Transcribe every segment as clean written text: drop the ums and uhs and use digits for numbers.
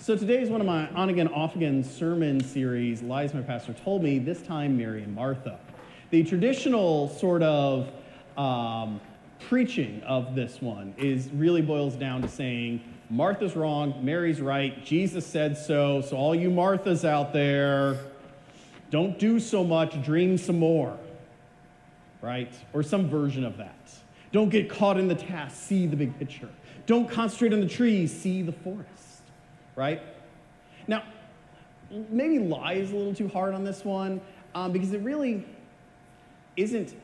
So today is one of my on-again, off-again sermon series, Lies My Pastor Told Me, this time Mary and Martha. The traditional sort of preaching of this one really boils down to saying, Martha's wrong, Mary's right, Jesus said so all you Marthas out there, don't do so much, dream some more, right? Or some version of that. Don't get caught in the task, see the big picture. Don't concentrate on the trees, see the forest, right? Now, maybe lie is a little too hard on this one because it really isn't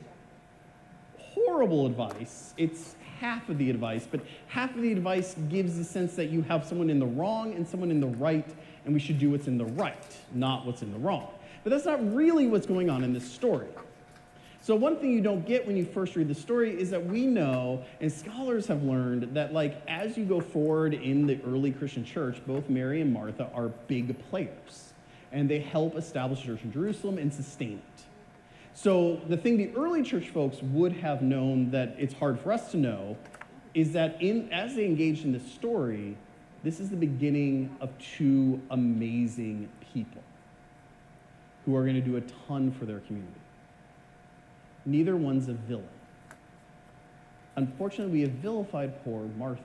horrible advice. It's half of the advice, but half of the advice gives the sense that you have someone in the wrong and someone in the right, and we should do what's in the right, not what's in the wrong. But that's not really what's going on in this story. So one thing you don't get when you first read the story is that we know, and scholars have learned, that as you go forward in the early Christian church, both Mary and Martha are big players, and they help establish a church in Jerusalem and sustain it. So the thing the early church folks would have known that it's hard for us to know is that as they engaged in this story, this is the beginning of two amazing people who are going to do a ton for their community. Neither one's a villain. Unfortunately, we have vilified poor Martha.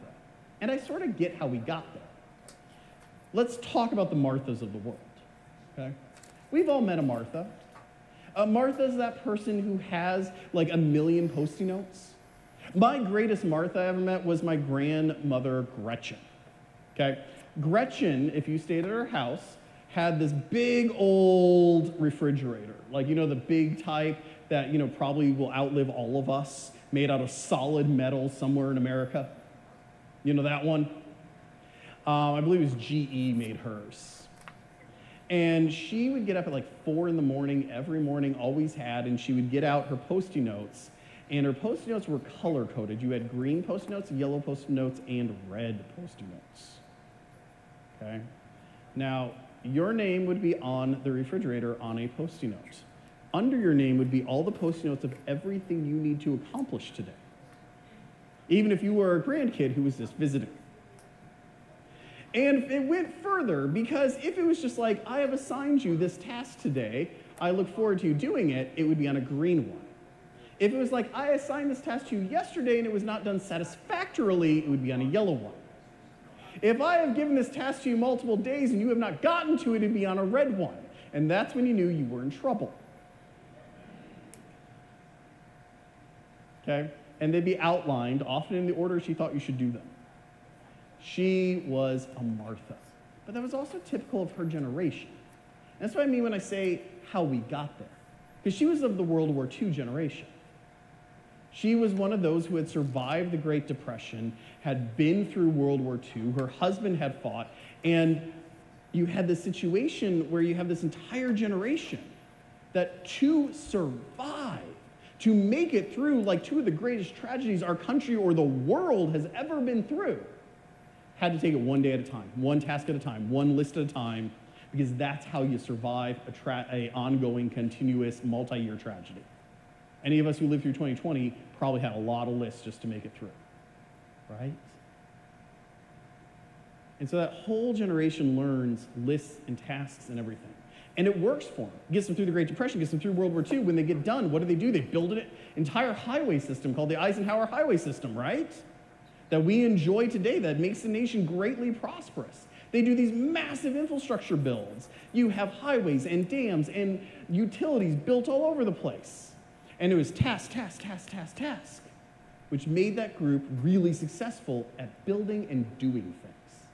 And I sort of get how we got there. Let's talk about the Marthas of the world, okay? We've all met a Martha. Martha is that person who has a million Post-it notes. My greatest Martha I ever met was my grandmother, Gretchen, okay? Gretchen, if you stayed at her house, had this big old refrigerator, the big type that, probably will outlive all of us, made out of solid metal somewhere in America. You know that one? I believe it was GE made hers. And she would get up at 4 in the morning every morning, always had, and she would get out her Post-it notes, and her Post-it notes were color-coded. You had green Post-it notes, yellow Post-it notes, and red Post-it notes, okay? Now, your name would be on the refrigerator on a Post-it note. Under your name would be all the Post-it notes of everything you need to accomplish today. Even if you were a grandkid who was just visiting. And it went further, because if it was just I have assigned you this task today, I look forward to you doing it, it would be on a green one. If it was I assigned this task to you yesterday and it was not done satisfactorily, it would be on a yellow one. If I have given this task to you multiple days and you have not gotten to it, it'd be on a red one. And that's when you knew you were in trouble. Okay? And they'd be outlined, often in the order she thought you should do them. She was a Martha. But that was also typical of her generation. And that's what I mean when I say how we got there. Because she was of the World War II generation. She was one of those who had survived the Great Depression, had been through World War II, her husband had fought, and you had this situation where you have this entire generation that to survive, to make it through two of the greatest tragedies our country or the world has ever been through, had to take it one day at a time, one task at a time, one list at a time, because that's how you survive a ongoing, continuous, multi-year tragedy. Any of us who lived through 2020 probably had a lot of lists just to make it through, right? And so that whole generation learns lists and tasks and everything. And it works for them. It gets them through the Great Depression, gets them through World War II. When they get done, what do? They build an entire highway system called the Eisenhower Highway System, right? That we enjoy today, that makes the nation greatly prosperous. They do these massive infrastructure builds. You have highways and dams and utilities built all over the place. And it was task, which made that group really successful at building and doing things.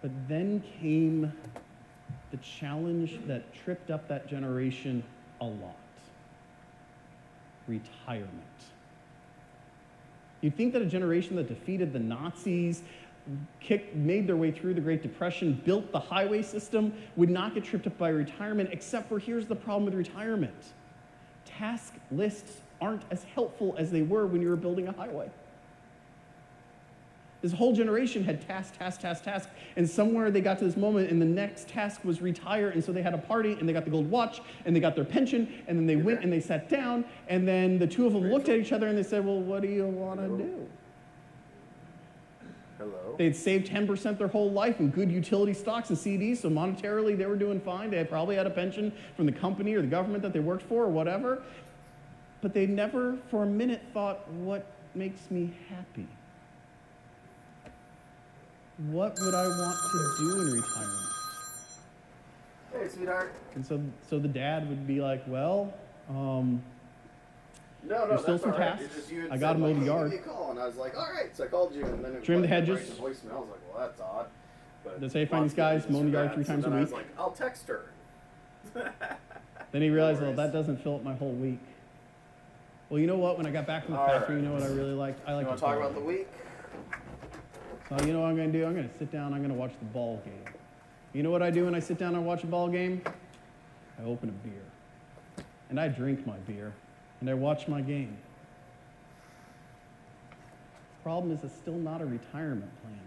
But then came the challenge that tripped up that generation a lot. Retirement. You'd think that a generation that defeated the Nazis, made their way through the Great Depression, built the highway system, would not get tripped up by retirement, except for here's the problem with retirement. Task lists aren't as helpful as they were when you were building a highway. This whole generation had task, and somewhere they got to this moment, and the next task was retire, and so they had a party, and they got the gold watch, and they got their pension, and then they went and they sat down, and then the two of them looked at each other, and they said, well, what do you want to do? Hello. They had saved 10% their whole life in good utility stocks and CDs, so monetarily they were doing fine. They had probably had a pension from the company or the government that they worked for or whatever. But they never for a minute thought, what makes me happy? What would I want to do in retirement? Hey, sweetheart. And so the dad would be like, well, No, there's still that's some all right. tasks. It's just you had I got said, to mow like, the hey, yard. give me a call, and I was like, all right. So I called you, and then it Trim the was like, hedges. right to voicemail. I was like, well, that's odd. But Does say find lots these guys of mowing the yard that. 3 times so a then I was week? like, I'll text her. Then he realized, well, worries. that doesn't fill up my whole week. Well, you know what? When I got back from the All factory, right. you know what I really liked? I You like want to talk about the week? So you know what I'm going to do? I'm going to sit down. I'm going to watch the ball game. You know what I do when I sit down and watch a ball game? I open a beer. And I drink my beer. And I watch my game. Problem is, it's still not a retirement plan.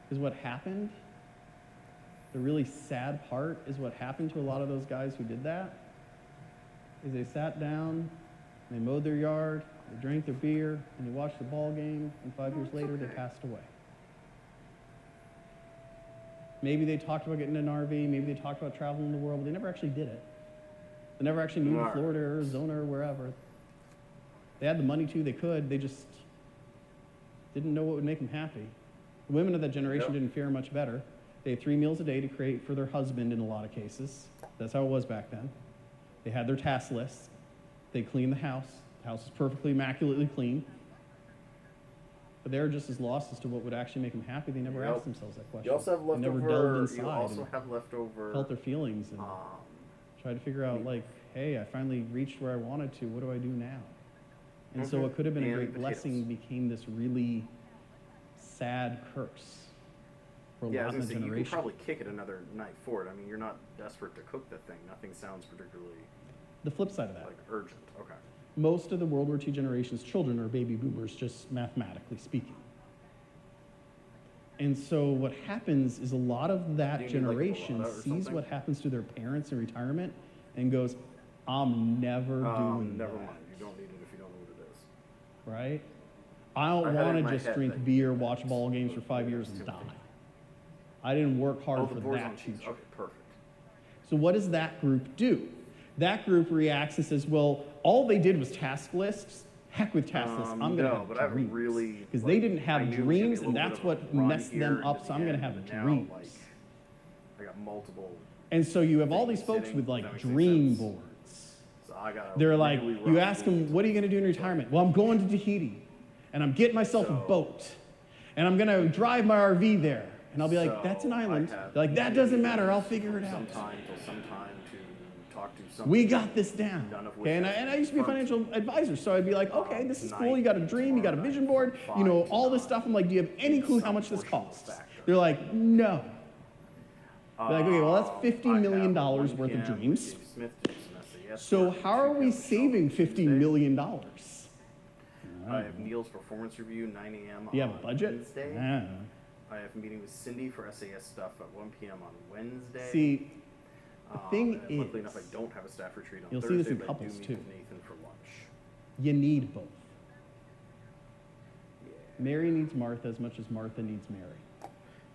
Because what happened, the really sad part is what happened to a lot of those guys who did that, is they sat down, they mowed their yard, they drank their beer, and they watched the ball game, and 5 years later, they passed away. Maybe they talked about getting an RV, maybe they talked about traveling the world, but they never actually did it. They never actually moved to Florida or Arizona or wherever. They had the money to, they could, they just didn't know what would make them happy. The women of that generation didn't fare much better. They had 3 meals a day to create for their husband in a lot of cases. That's how it was back then. They had their task lists. They cleaned the house. The house was perfectly, immaculately clean. But they were just as lost as to what would actually make them happy. They never asked themselves that question. You also have They never delved leftover. inside You also and have leftover. felt their feelings and tried to figure out, like, hey, I finally reached where I wanted to. What do I do now? And so what could have been a And great potatoes. blessing became this really sad curse for a Yeah, I lot was of gonna the say, you generation. could probably kick it another night for it. I mean, you're not desperate to cook the thing. Nothing sounds particularly The flip side of that, like urgent. Okay. most of the World War II generation's children are baby boomers, just mathematically speaking. And so what happens is a lot of that Do you need, like, a generation Lada or sees something? what happens to their parents in retirement and goes, I'm never doing Never that. mind. You don't need it if you don't know what it is. Right? I I don't had it want in to my just head drink that beer, you- watch ball games for 5 years and Too die. many. I didn't work hard Oh, for the boards that on cheese. future. Okay, perfect. So what does that group do? That group reacts and says, well, all they did was task lists. Heck with task lists. I'm going to No, have but I dreams. really Because like, they didn't I have knew it was gonna be dreams, a and little that's bit of a what run messed here them into up, the so I'm going to end, have and now, dreams. like, I got multiple. And so you have all these things folks sitting, with that like makes dream sense. boards. So I got. They're like, you ask them, what are you going to do in retirement? Well, I'm going to Tahiti, and I'm getting myself a So- boat, and I'm going to drive my RV there. And I'll be like, that's an So I island. have They're like, that doesn't matter. I'll figure it out. Sometime till sometime to talk to some. We got this down. None of which Okay, and has I been used to be a confirmed. financial advisor, so I'd be like, okay, this is Tonight, cool. You got a dream, you got a tomorrow vision night, board, from you know, 5 to all this 9. stuff. I'm like, do you have any clue how Some much this portion of costs? factor. They're like, no. They're like, okay, well, that's $50 I million have worth 1 of p.m. dreams. Dave Smith to dismiss a yes So mark, how are 2 we p.m. saving Michelle $50 Tuesday. million? I have Neil's performance review 9 a.m. Do you have a on budget? Wednesday. Ah. I have a meeting with Cindy for SAS stuff at 1 p.m. on Wednesday. See, the thing and luckily enough, is, I don't have a staff retreat on you'll see Thursday, this in but couples, I do meet too. with Nathan for lunch. you need both. Yeah. Mary needs Martha as much as Martha needs Mary.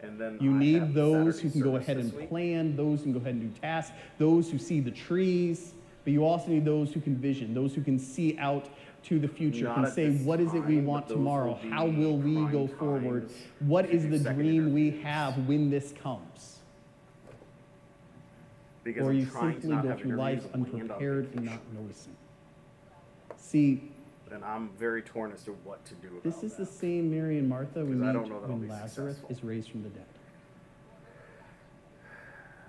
And then You I need have those Saturday who can go service ahead this and week. plan, those who can go ahead and do tasks, those who see the trees, but you also need those who can vision, those who can see out to the future, Not can at say, this what is it we time, want but those tomorrow? will How be will we prime go forward? times What to is do the second dream we interviews. have when this comes? Because Or I'm you trying to simply not go have through life interviews and land on unprepared and vacation. not noticing. See, And I'm very torn as to what to do about this is the that. same Mary and Martha we 'Cause I meet don't know that I'll when be Lazarus successful. is raised from the dead.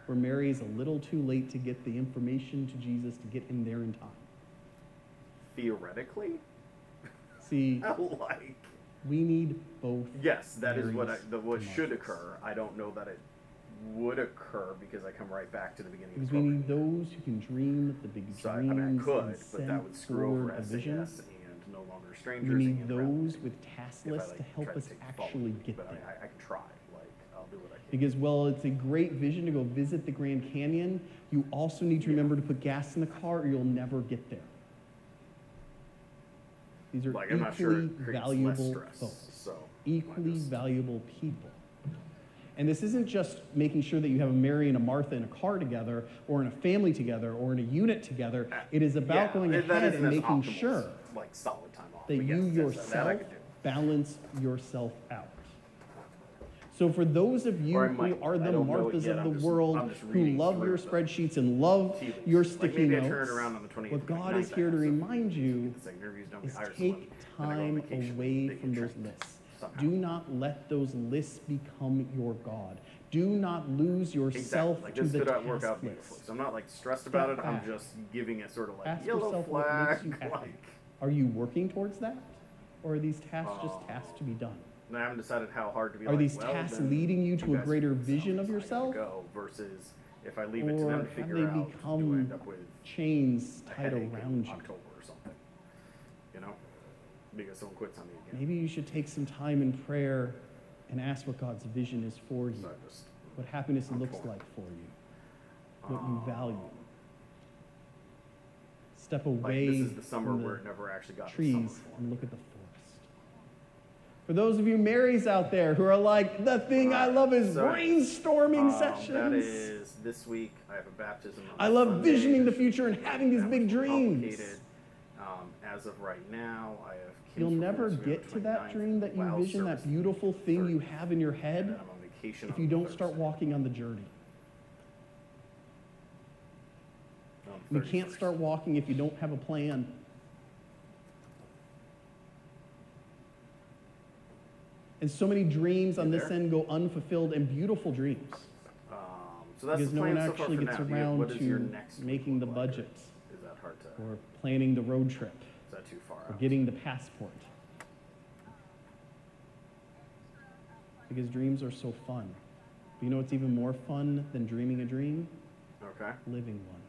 Where Mary is a little too late to get the information to Jesus to get him there in time. Theoretically, See, like, we need both. yes, that is what Mary's what should emotions. occur. I don't know that it would occur because I come right back to the beginning Because of the we program. need those who can dream the big So I dreams mean, I could, and but that send would screw over forward a vision. SAS and No Longer Strangers. We need and those Reality. with task If I, lists like, to help try us take the fall actually week, get but there. I can try. Like, I'll do what I can. Because while it's a great vision to go visit the Grand Canyon, you also need to remember to put gas in the car or you'll never get there. These are Like, I'm not sure equally it creates less valuable stress. folks. So equally valuable people. And this isn't just making sure that you have a Mary and a Martha in a car together, or in a family together, or in a unit together. It is about going that ahead isn't and as making optimal as, sure like solid time off. that but you yes, that I yourself could do. balance yourself out. So for those of you Or I who might. are I the don't know it Marthas yet. of I'm the just- world, I'm just who reading love through your the spreadsheets and love tea leaves. your Like, sticky maybe I notes, turn it around on the 28th what or God 29th, is here to I have something remind to you get the interviews done, we is hire take someone, then I go on time vacation, away they get from those trained lists. somehow. Do not let those lists become your God. Do not lose yourself Exactly. Like to this the could work task out beautifully. list. So I'm not like stressed about it. I'm back. just giving it sort of like Ask yellow yourself what flag. makes you happy. Like, Are you working towards that? Or are these tasks just tasks to be done? and I haven't decided how hard to be. Are like, these well, tasks then leading you to a guys greater figure this out, vision of I gotta yourself? Go versus if I leave it to Or them to have figure they out, do I become end up with chains a tied headache around in you? October or something? You know, because someone quits on me again. Maybe you should take some time in prayer and ask what God's vision is for you, So I just what happiness I'm looks torn. like for you, what you value. Step like away this is the summer from where the it never actually got the trees summer for and me. look at the forest. For those of you Marys out there who are like, the thing I Alright, love is so, brainstorming sessions. That is this week. I have a baptism. On I love Sunday. visioning the That future and shouldn't be having these that big much more dreams. complicated. As of right now, I have. You'll kids' never performance get to that 29th, dream that you WOW vision, that service beautiful thing you 30th, have in your and head, then I'm on vacation if on you don't start Thursday. walking on the journey. On You can't 31st. start walking if you don't have a plan. And so many dreams on You this there? end go unfulfilled, and beautiful dreams, So that's because the no plan one so far actually for gets now. around What does your to next week making the look like? budget, Is that hard to? or planning the road trip, Is that too far or out? getting the passport. Because dreams are so fun. But you know what's even more fun than dreaming a dream? Okay. Living one.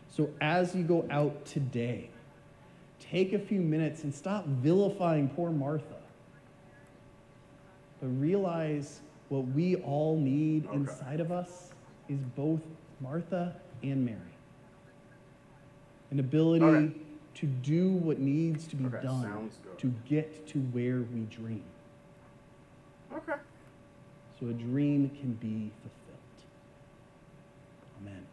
So as you go out today, take a few minutes and stop vilifying poor Martha. But realize what we all need Okay. inside of us is both Martha and Mary. An ability Okay. to do what needs to be Okay, done sounds good. to get to where we dream. Okay. So a dream can be fulfilled. Amen.